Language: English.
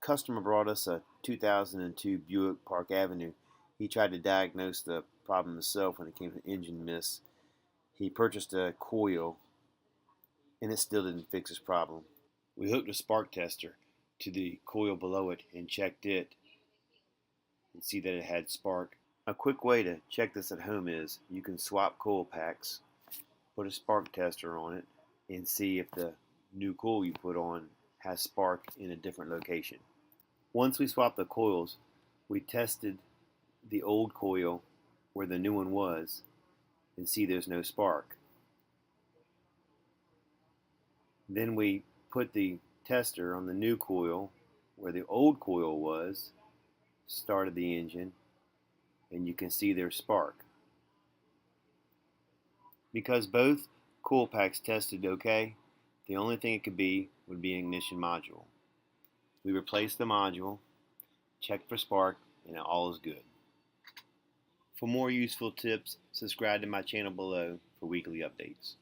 customer brought us a 2002 Buick Park Avenue. He tried to diagnose the problem himself when it came to engine miss. He purchased a coil and it still didn't fix his problem. We hooked a spark tester to the coil below it and checked it and see that it had spark. A quick way to check this at home is you can swap coil packs, put a spark tester on it, and see if the new coil you put on has spark in a different location. Once we swapped the coils, we tested the old coil where the new one was and see there's no spark. Then we put the tester on the new coil where the old coil was, started the engine, and you can see there's spark. Because both coil packs tested okay, the only thing it could be would be an ignition module. We replaced the module, checked for spark, and all is good. For more useful tips, subscribe to my channel below for weekly updates.